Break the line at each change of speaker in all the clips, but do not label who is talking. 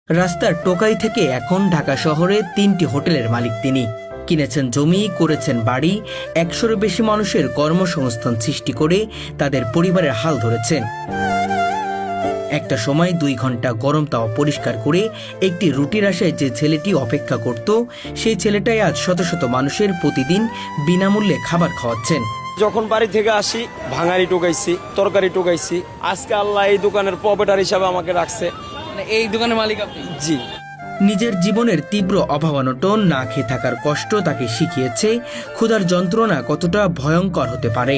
রাস্তার টোকাই থেকে এখন ঢাকা শহরে 3টি হোটেলের মালিক তিনি। কিনেছেন জমি, করেছেন বাড়ি, 100-এরও বেশি মানুষের কর্মসংস্থান সৃষ্টি করে তাদের পরিবারের হাল ধরেছেন। একটা সময় 2 ঘন্টা গরম তাওয়া পরিষ্কার করে একটি রুটির আশায় যে ছেলেটি অপেক্ষা করত, সেই ছেলেটাই আজ শত শত মানুষের প্রতিদিন বিনামূল্যে খাবার খাওয়াচ্ছেন।
যখন বাড়ি থেকে আসি ভাঙারি টোকাইছি, তরকারি টোকাইছি। আজকে আল্লাহ এই দোকানের প্রপারেটর হিসাবে আমাকে রাখছে।
এই দোকানের মালিক আপনি?
জি।
নিজের জীবনের তীব্র অভাবানটন, না খেয়ে থাকার কষ্ট তাকে শিখিয়েছে ক্ষুধার যন্ত্রণা কতটা ভয়ঙ্কর হতে পারে।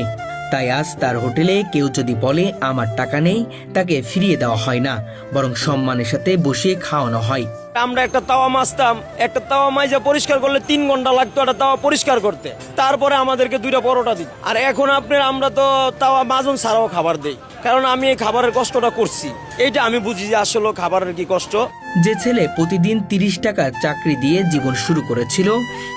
তাই আজ তার হোটেলে কেউ যদি বলে আমার টাকা নেই, তাকে ফিরিয়ে দেওয়া হয় না, বরং সম্মানের সাথে বসিয়ে খাওয়ানো হয়।
আমরা একটা তাওয়া মাজতাম, একটা তাওয়া মাইজা পরিষ্কার করলে 3 ঘন্টা লাগতো একটা তাওয়া পরিষ্কার করতে। তারপরে আমাদেরকে 2টা পরোটা দিত। আর এখন আমরা তো তাওয়া মাজন ছাড়াও খাবার দেই, কারণ আমি এই খাবারের কষ্টটা করছি। এইটা আমি বুঝি যে আসলে খাবারের কি কষ্ট।
যে ছেলে প্রতিদিন 30 টাকার চাকরি দিয়ে জীবন শুরু করেছিল,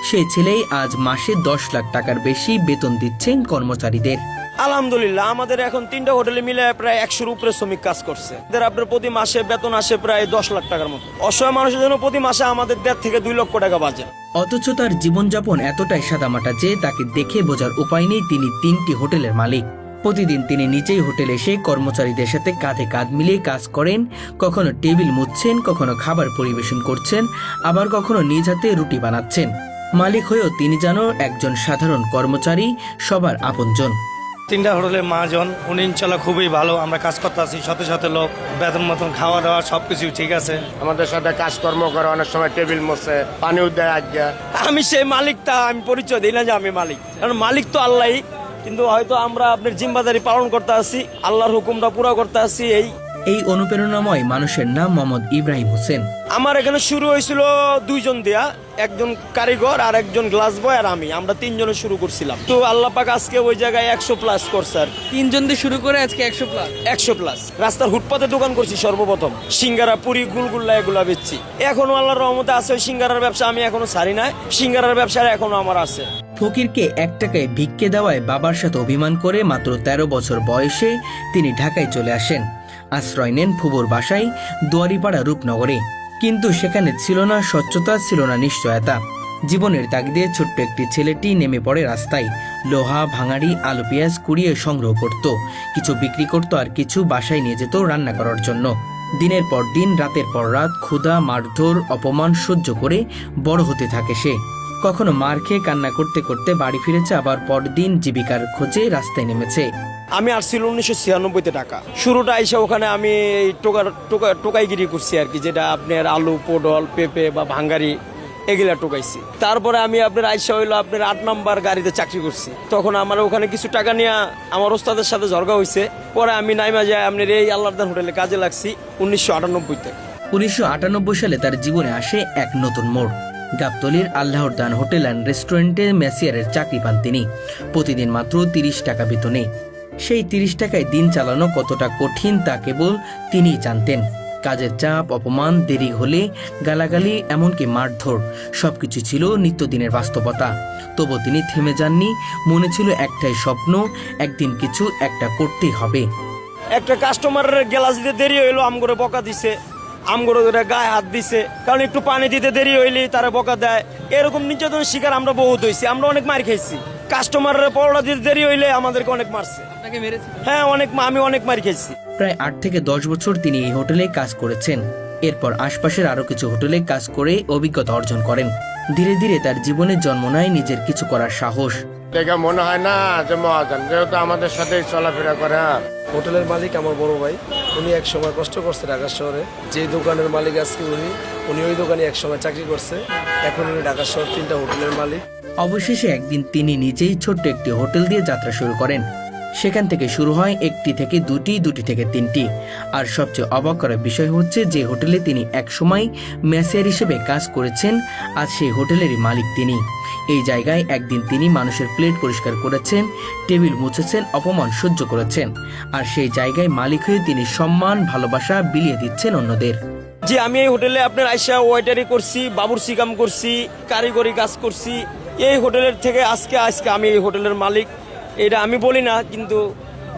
সেই ছেলেই আজ মাসে 10 লাখ টাকার বেশি বেতন দিচ্ছেন কর্মচারীদের।
আলহামদুলিল্লাহ, আমাদের এখন 3টা হোটেলে মিলে প্রায় 100-এর উপরে শ্রমিক কাজ করছে। আপনার প্রতি মাসে বেতন আসে প্রায় 10 লাখ টাকার মতো। অসহায় মানুষের জন্য প্রতি মাসে আমাদের 1.5 থেকে 2 লক্ষ টাকা বাজেট।
অথচ তার জীবনযাপন এতটাই সাদামাটা যে তাকে দেখে বোঝার উপায় নেই তিনি 3টি হোটেলের মালিক। প্রতিদিন তিনি নিজেই হোটেলে এসে কর্মচারীদের সাথে কাঁধে কাঁধ মিলিয়ে কাজ করেন। কখনো টেবিল মুছছেন, কখনো খাবার পরিবেশন করছেন, আবার কখনো নিজ হাতে রুটি বানাচ্ছেন। মালিক হয়েও তিনি যেন একজন সাধারণ কর্মচারী, সবার আপনজন।
3টা হোটেলের মহাজন, উনি ইনশাল্লাহ খুবই ভালো। আমরা কাজ করতে আছি, শত শত লোক, বেতন মতন খাওয়া দাওয়া সবকিছু ঠিক আছে।
আমাদের সাথে কাজকর্ম করে, অনেক সময় টেবিল মোছে, পানিও দেয়। আজ্ঞা
আমি সেই মালিকটা আমি পরিচয় দিই না যে আমি মালিক, কারণ মালিক তো আল্লাহই। কিন্তু হয়তো আমরা আপনার জিম্মাদারি পালন করতে আসি, আল্লাহর হুকুমটা পুরো করতে আসি।
এই অনুপ্রেরণাময় মানুষের নাম মোহাম্মদ ইব্রাহিম হোসেন।
আমার এখানে শুরু হয়েছিল 2 জন দিয়া, একজন কারিগর আর একজন গ্লাস বয় আর আমরা 3 জনে শুরু করছিলাম। তো আল্লাহ পাক আজকে ওই জায়গায় 100+ করছে। আর
3 জন দিয়ে শুরু করে আজকে
100+। রাস্তার ফুটপাতে দোকান করছি সর্বপ্রথম, সিঙ্গারা, পুরি, গুলগুল্লা এগুলা বেচছি। এখনো আল্লাহর রহমতে আছে ওই সিঙ্গারার ব্যবসা, আমি এখনো ছাড়ি নাই। সিঙ্গারার ব্যবসা এখনো আমার আছে।
ফকিরকে 1 টাকায় ভিক্ষে দেওয়ায় বাবার সাথে অভিমান করে মাত্র 13 বছর বয়সে তিনি ঢাকায় চলে আসেন। আশ্রয় নেন ফুবুর বাসায় দুয়ারিপাড়া রূপনগরে। কিন্তু সেখানে ছিল না স্বচ্ছতা, ছিল না নিশ্চয়তা। জীবনের তাগিদে ছোট্ট একটি ছেলেটি নেমে পড়ে রাস্তায়। লোহা, ভাঙাড়ি, আলু পেঁয়াজ কুড়িয়ে সংগ্রহ করত, কিছু বিক্রি করত, আর কিছু বাসায় নিয়ে যেত রান্না করার জন্য। দিনের পর দিন, রাতের পর রাত ক্ষুধা, মারধর, অপমান সহ্য করে বড় হতে থাকে সে। কখনো মার খেয়ে কান্না করতে করতে বাড়ি ফিরেছে, আবার পরদিন জীবিকার খোঁজে রাস্তায় নেমেছে।
আমি আসছিল 1996-তে টাকা। শুরুটা এসে ওখানে আমি টোকাইগিরি করছি আর কি, যেটা আপনার আলু, পটল, পেঁপে বা ভাঙ্গারি এগুলা টোকাইছি। তারপরে আমি আপনার আইসা হইলো আপনার 8 নম্বর গাড়িতে চাকরি করছি। তখন আমার ওখানে কিছু টাকা নিয়ে আমার ওস্তাদের সাথে ঝগড়া হয়েছে। পরে আমি নাইমা যায় আপনার এই আল্লাহদান হোটেলে কাজে লাগছি 1998-তে।
1998 সালে তার জীবনে আসে এক নতুন মোড়। গাবতলীর আল্লাহর দান হোটেল অ্যান্ড রেস্টুরেন্টে ম্যাসিয়ারের চাকরি পান তিনি, প্রতিদিন মাত্র 30 টাকা বেতনে। সেই 30 টাকায় দিন চালানো কতটা কঠিন তা কেবল তিনিই জানতেন। কাজের চাপ, অপমান, দেরি হলে গালাগালি, এমনকি মারধর, সবকিছু ছিল নিত্যদিনের বাস্তবতা। তবু তিনি থেমে যাননি। মনে ছিল একটাই স্বপ্ন, একদিন কিছু একটা করতেই হবে।
একটা কাস্টমারের গ্লাস দিতে দেরি হইলো, আমগরে বকা দিছে, আমগরে গায়ে হাত দিছে, কারণ একটু পানি দিতে দেরি হইলে তারা বকা দেয়। এরকম নির্যাতনের শিকার আমরা বহুত হয়েছি, আমরা অনেক মার খেয়েছি। কাস্টমারের পরোটা দিতে দেরি হইলে আমাদেরকে অনেক মারছে। হ্যাঁ, আমি অনেক মার খেয়েছি।
প্রায় 8 থেকে 10 বছর তিনি এই হোটেলে কাজ করেছেন। এরপর আশপাশের আরো কিছু হোটেলে কাজ করে অভিজ্ঞতা অর্জন করেন। ধীরে ধীরে তার জীবনে জন্ম নেয় নিজের কিছু করার সাহস।
দেখে মনে হয় না যে মহাজন, যেহেতু আমাদের সাথেই চলাফেরা করে।
হোটেলের মালিক আমার বড় ভাই, উনি এক সময় কষ্ট করছে ঢাকা শহরে। যে দোকানের মালিক আজকে উনি ওই দোকানে এক সময় চাকরি করছে। এখন উনি ঢাকা শহর 3টা হোটেলের মালিক।
অবশেষে একদিন তিনি নিজেই ছোট্ট একটি হোটেল দিয়ে যাত্রা শুরু করেন। সেখান থেকে শুরু হয় 1টি থেকে 2টি, 2টি থেকে 3টি। আর সবচেয়ে অবাক করার বিষয় হচ্ছে যে হোটেলে তিনি একসময় ম্যাসিয়ার হিসেবে কাজ করেছেন, আজ সেই হোটেলেরই মালিক তিনি। এই জায়গায় একদিন তিনি মানুষের প্লেট পরিষ্কার করেছেন, টেবিল মুছেছেন, অপমান সহ্য করেছেন। আর সেই জায়গায় মালিক হয়ে তিনি সম্মান, ভালোবাসা বিলিয়ে দিচ্ছেন অন্যদের।
যে আমি এই হোটেলে আপনার আইসা ওয়েটারি করছি, বাবুর্চি কাম করছি, কারিগরি কাজ করছি। এই হোটেলের থেকে আজকে আমি এই হোটেলের মালিক। এটা আমি বলি না, কিন্তু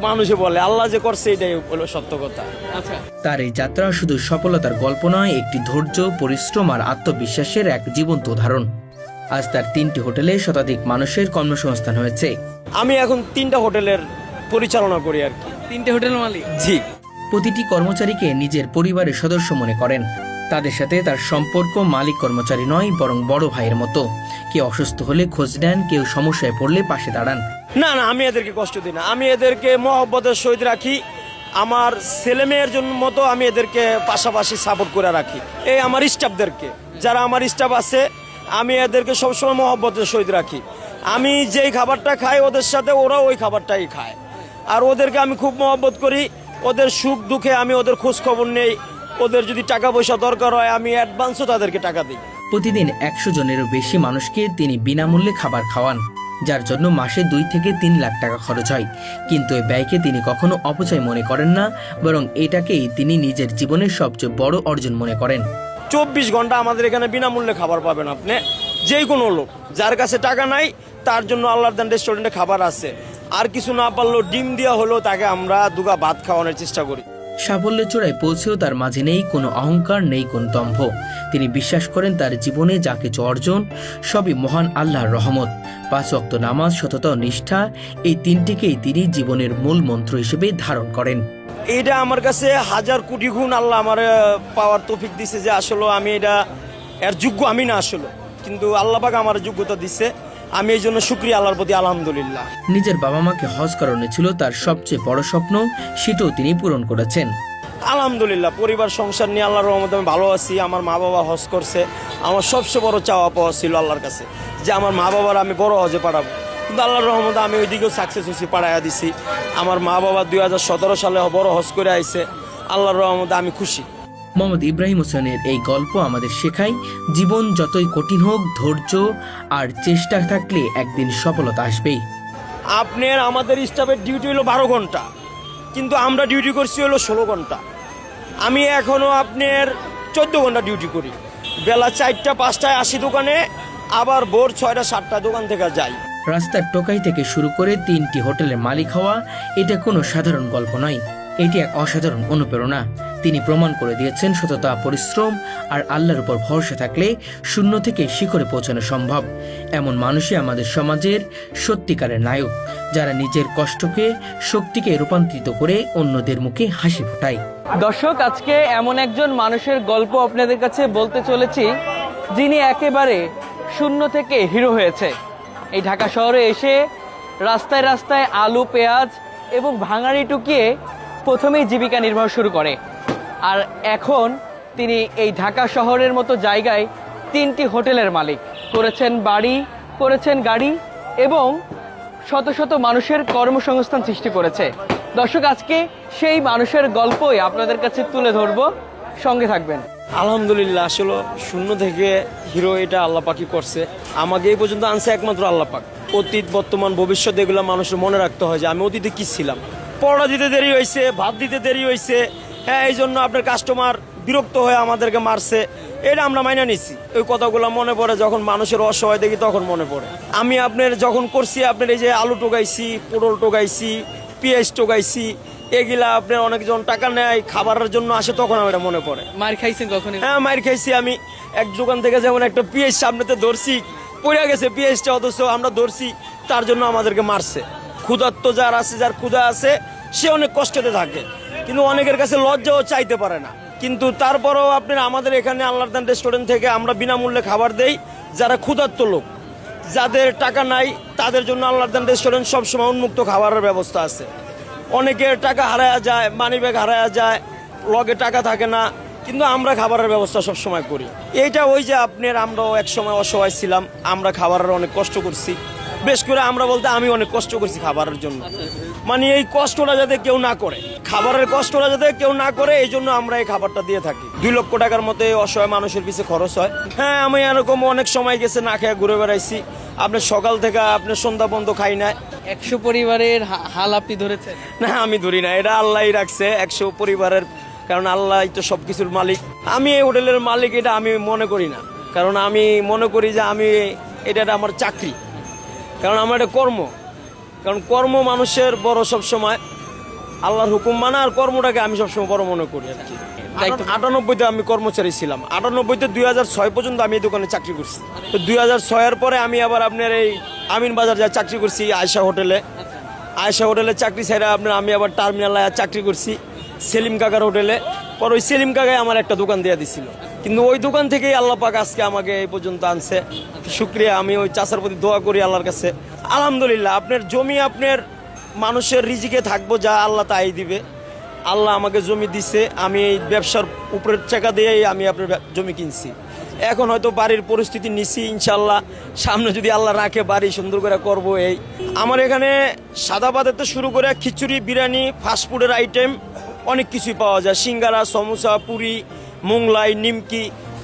মানুষে বলে, আল্লাহ যে করছে এটাই হলো সত্য কথা।
আচ্ছা,
তার এই যাত্রা শুধু সফলতার গল্প নয়, একটি ধৈর্য, পরিশ্রম আর আত্মবিশ্বাসের এক জীবন্ত উদাহরণ। আজ তার 3টি হোটেলে শতাধিক মানুষের কর্মসংস্থান হয়েছে।
আমি এখন 3টা হোটেলের পরিচালনা করি আর কি।
3টে হোটেল মালিক।
জি।
প্রতিটি কর্মচারীকে নিজের পরিবারের সদস্য মনে করেন। তাদের সাথে তার সম্পর্ক মালিক কর্মচারী নয়, বরং বড় ভাইয়ের মতো। কেউ অসুস্থ হলে খোঁজ নেন, কেউ সমস্যায় পড়লে পাশে দাঁড়ান।
না না, আমি এদেরকে কষ্ট দিই না, আমি এদেরকে মহব্বতের সহিত রাখি। আমার ছেলে মেয়ের জন্য মতো আমি এদেরকে পাশাপাশি সাপোর্ট করে রাখি। এই আমার স্টাফদেরকে, যারা আমার স্টাফ আছে, আমি এদেরকে সবসময় মহব্বতের সহিত রাখি। আমি যেই খাবারটা খাই ওদের সাথে ওরাও ওই খাবারটাই খায়। আর ওদেরকে আমি খুব মহব্বত করি। ওদের সুখ দুঃখে আমি ওদের খোঁজ খবর নেই। ওদের যদি টাকা পয়সা দরকার হয় আমি অ্যাডভান্সও তাদেরকে টাকা দিই।
প্রতিদিন 100 জনেরও বেশি মানুষকে তিনি বিনামূল্যে খাবার খাওয়ান, যার জন্য মাসে 2 থেকে 3 লাখ টাকা খরচ হয়। কিন্তু এই ব্যয়কে তিনি কখনো অপচয় মনে করেন না, বরং এটাকেই তিনি নিজের জীবনের সবচেয়ে বড় অর্জন মনে করেন।
24 ঘন্টা আমাদের এখানে বিনামূল্যে খাবার পাবেন আপনি। যেই কোনো লোক যার কাছে টাকা নাই তার জন্য আল্লাহর দান রেস্টুরেন্টে খাবার আছে। আর কিছু না পারলেও ডিম দেওয়া হলেও তাকে আমরা দুগা ভাত খাওয়ানোর চেষ্টা করি।
সাফল্যের চূড়ায় পৌঁছেও তার মাঝে নেই কোনো অহংকার, নেই কোনো দম্ভ। তিনি বিশ্বাস করেন তার জীবনে যা কিছু অর্জন সবই মহান আল্লাহর রহমত। 5 ওয়াক্ত নামাজ, সততা ও নিষ্ঠা, এই 3টিকেই তিনি জীবনের মূল মন্ত্র হিসেবে ধারণ করেন।
এটা আমার কাছে 1000 কোটি গুণ আল্লাহ আমার পাওয়ার তৌফিক দিছে যে আসলে আমি এটা এর যোগ্য আমি না আসলে, কিন্তু আল্লাহ পাক আমার যোগ্যতা দিছে। আমি এই জন্য শুকরিয়া আল্লাহর প্রতি, আলহামদুলিল্লাহ।
নিজের বাবা মাকে হজ করানো ছিল তার সবচেয়ে বড় স্বপ্ন, সেটাও তিনি পূরণ করেছেন।
আলহামদুলিল্লাহ, পরিবার সংসার নিয়ে আল্লাহর রহমতে আমি ভালো আছি। আমার মা বাবা হজ করছে। আমার সবচেয়ে বড় চাওয়া পাওয়া ছিল আল্লাহর কাছে যে আমার মা বাবার আমি বড় হজে পাঠাবো, কিন্তু আল্লাহর রহমতে আমি ওইদিকেও সাকসেস হয়েছি, পাঠাইয়া দিছি। আমার মা বাবা 2017 সালে বড় হজ করে আইছে। আল্লাহর রহমতে আমি খুশি।
মোহাম্মদ ইব্রাহিম হোসেনের এই গল্প আমাদের শেখায়, জীবন যতই কঠিন হোক, ধৈর্য আর চেষ্টা থাকলে একদিন সফলতা আসবেই।
আপনার আমাদের স্টাফের ডিউটি হলো 12 ঘন্টা, কিন্তু আমরা ডিউটি করছি হলো 16 ঘন্টা। আমি এখনও আপনার 14 ঘন্টা ডিউটি করি। বেলা 4টা 5টায় আসি দোকানে, আবার ভোর 6টা 7টা দোকান থেকে যাই।
রাস্তার টোকাই থেকে শুরু করে 3টি হোটেলের মালিক হওয়া, এটা কোনো সাধারণ গল্প নয়, এটি এক অসাধারণ অনুপ্রেরণা। তিনি প্রমাণ করে দিয়েছেন সততা, পরিশ্রম আর আল্লাহর উপর ভরসা থাকলে শূন্য থেকে শিখরে পৌঁছানো সম্ভব। এমন মানুষই আমাদের সমাজের সত্যিকারের নায়ক, যারা নিজের কষ্টকে শক্তিকে রূপান্তরিত করে অন্যদের মুখে হাসি ফোটায়।
দর্শক, আজকে এমন একজন মানুষের গল্প আপনাদের কাছে বলতে চলেছি, যিনি একেবারে শূন্য থেকে হিরো হয়েছে। এই ঢাকা শহরে এসে রাস্তায় রাস্তায় আলু, পেঁয়াজ এবং ভাঙাড়ি টুকিয়ে প্রথমেই জীবিকা নির্বাহ শুরু করে। আর এখন তিনি এই ঢাকা শহরের মতো জায়গায় 3টি হোটেলের মালিক, করেছেন বাড়ি, করেছেন গাড়ি এবং শত শত মানুষের কর্মসংস্থান সৃষ্টি করেছে। দর্শক, আজকে সেই মানুষের গল্পই আপনাদের কাছে তুলে ধরবো, সঙ্গে থাকবেন।
আলহামদুলিল্লাহ, আসলে শূন্য থেকে হিরো এটা আল্লাহ পাকই করছে। আমাকে এই পর্যন্ত আনছে একমাত্র আল্লাহ পাক। অতীত, বর্তমান, ভবিষ্যৎ এগুলো মানুষের মনে রাখতে হয় যে আমি অতীতে কি ছিলাম। পড়া দিতে দেরি হয়েছে, ভাত দিতে দেরি হয়েছে, হ্যাঁ এই জন্য আপনার কাস্টমার বিরক্ত হয়ে আমাদেরকে মারছে, এটা আমরা মাইনা নিচ্ছি। ওই কথাগুলো মনে পড়ে যখন মানুষের অসহায় দেখি, তখন মনে পড়ে। আমি আপনার যখন করছি, আপনার এই যে আলু টোকাইছি, পটল টোকাইছি, পেঁয়াজ টোকাইছি, এগুলা আপনার অনেকজন টাকা নেয় খাবারের জন্য আসে, তখন আমার এটা মনে পড়ে।
মার খাইছেন কখনো?
হ্যাঁ, মার খাইছি। আমি এক দোকান থেকে যেমন একটা পেঁয়াজ সামনেতে ধরছি, পড়ে গেছে পেঁয়াজটা, অথচ আমরা ধরছি, তার জন্য আমাদেরকে মারছে। ক্ষুধার্ত যার আছে, যার ক্ষুধা আছে, সে অনেক কষ্টতে থাকে, কিন্তু অনেকের কাছে লজ্জাও চাইতে পারে না। কিন্তু তারপরেও আপনার আমাদের এখানে আল্লাহর দান রেস্টুরেন্ট থেকে আমরা বিনামূল্যে খাবার দেই। যারা ক্ষুধার্ত লোক, যাদের টাকা নাই, তাদের জন্য আল্লাহর দান রেস্টুরেন্ট সবসময় উন্মুক্ত খাবারের ব্যবস্থা আছে। অনেকের টাকা হারায়া যায়, মানি ব্যাগ হারায়া যায়, লগে টাকা থাকে না, কিন্তু আমরা খাবারের ব্যবস্থা সবসময় করি। এইটা ওই যে আপনার আমরাও এক সময় অসহায় ছিলাম, আমরা খাবারের অনেক কষ্ট করছি। বেশ করে আমরা বলতে আমি অনেক কষ্ট করছি খাবারের জন্য, মানে এই কষ্টটা যাতে কেউ না করে, খাবারের কষ্টটা যাতে কেউ না করে, এই জন্য আমরা এই খাবারটা দিয়ে থাকি। 2 লক্ষ টাকার মতো অসহায় মানুষের পিছে খরচ হয়। হ্যাঁ, আমি এরকম অনেক সময় গেছে না খেয়ে ঘুরে বেড়াইছি। আপনার সকাল থেকে আপনার সন্ধ্যা পর্যন্ত খাই না।
100 পরিবারের হাল আপনি ধরেছেন?
না, আমি ধরি না, এটা আল্লাহই রাখছে 100 পরিবারের, কারণ আল্লাহই তো সব কিছুর মালিক। আমি এই হোটেলের মালিক এটা আমি মনে করি না, কারণ আমি মনে করি যে আমি এটা আমার চাকরি, কারণ আমার এটা কর্ম। কারণ কর্ম মানুষের বড় সব সময়। আল্লাহর হুকুম মানা আর কর্মটাকে আমি সবসময় বড় মনে করি আর কি। 98-তে আমি কর্মচারী ছিলাম, 98-তে 2006 পর্যন্ত আমি এই দোকানে চাকরি করছি। তো 2006-এর পরে আমি আবার আপনার এই আমিন বাজার যা চাকরি করছি আয়শা হোটেলে। আয়শা হোটেলে চাকরি ছেড়ে আপনার আমি আবার টার্মিনালে চাকরি করছি সেলিম কাকার হোটেলে। পর ওই সেলিম কাকায় আমার একটা দোকান দিয়ে দিছিল, কিন্তু ওই দোকান থেকেই আল্লাহ পাক আজকে আমাকে এই পর্যন্ত আনছে। শুক্রিয়া, আমি ওই চাচার প্রতি দোয়া করি আল্লাহর কাছে। আলহামদুলিল্লাহ, আপনার জমি আপনার মানুষের রিজিকে থাকবো যা আল্লাহ তাই দিবে। আল্লাহ আমাকে জমি দিছে, আমি এই ব্যবসার উপরের টাকা দিয়েই আমি আপনার জমি কিনছি। এখন হয়তো বাড়ির পরিস্থিতি নিছি, ইনশাল্লাহ সামনে যদি আল্লাহ রাখে বাড়ি সুন্দর করে করব। এই আমার এখানে সাদা ভাতের তো শুরু করে খিচুড়ি, বিরিয়ানি, ফাস্টফুডের আইটেম অনেক কিছুই পাওয়া যায়। সিঙ্গারা, সমোসা, পুরি, মোংলাই, নিমকি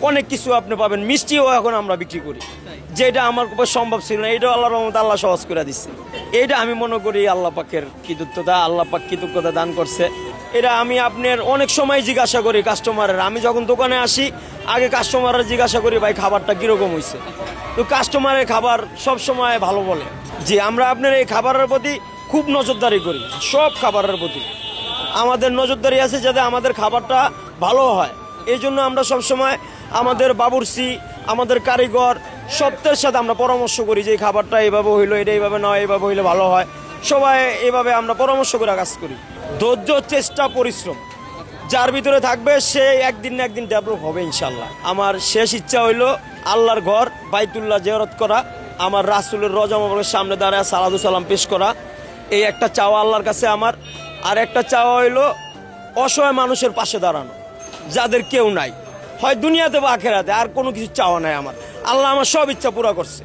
অনেক কিছু আপনি পাবেন। মিষ্টিও এখন আমরা বিক্রি করি, যেটা আমার উপর সম্ভব ছিল না, এটাও আল্লাহর রহমতে আল্লাহ সহজ করে দিচ্ছে। এইটা আমি মনে করি আল্লাহ পাকের কৃতজ্ঞতা, আল্লাহ পাক কৃতজ্ঞতা দান করছে। এটা আমি আপনার অনেক সময় জিজ্ঞাসা করি কাস্টমারের। আমি যখন দোকানে আসি আগে কাস্টমাররা জিজ্ঞাসা করি ভাই খাবারটা কীরকম হয়েছে। তো কাস্টমারের খাবার সব সময় ভালো বলে। যে আমরা আপনার এই খাবারের প্রতি খুব নজরদারি করি, সব খাবারের প্রতি আমাদের নজরদারি আছে যাতে আমাদের খাবারটা ভালো হয়। এই জন্য আমরা সবসময় আমাদের বাবুর্চি, আমাদের কারিগর সবদের সাথে আমরা পরামর্শ করি যে এই খাবারটা এইভাবে হইলো, এটা এইভাবে নয়, এইভাবে হইলে ভালো হয়। সবাই এইভাবে আমরা পরামর্শ করে কাজ করি। ধৈর্য, চেষ্টা, পরিশ্রম যার ভিতরে থাকবে সে একদিন না একদিন ডেভেলপ হবে ইনশাল্লাহ। আমার শেষ ইচ্ছা হইলো আল্লাহর ঘর বাইতুল্লাহ জিয়ারত করা, আমার রাসূলের রওজা মুবারকের সামনে দাঁড়ায় সালাতু সালাম পেশ করা। এই একটা চাওয়া আল্লাহর কাছে আমার। আর একটা চাওয়া হইলো অসহায় মানুষের পাশে দাঁড়ানো, যাদের কেউ নাই, হয় দুনিয়াতে বা আখেরাতে। আর কোনো কিছু চাওয়া নাই আমার। আল্লাহ আমার সব ইচ্ছা পুরা করছে।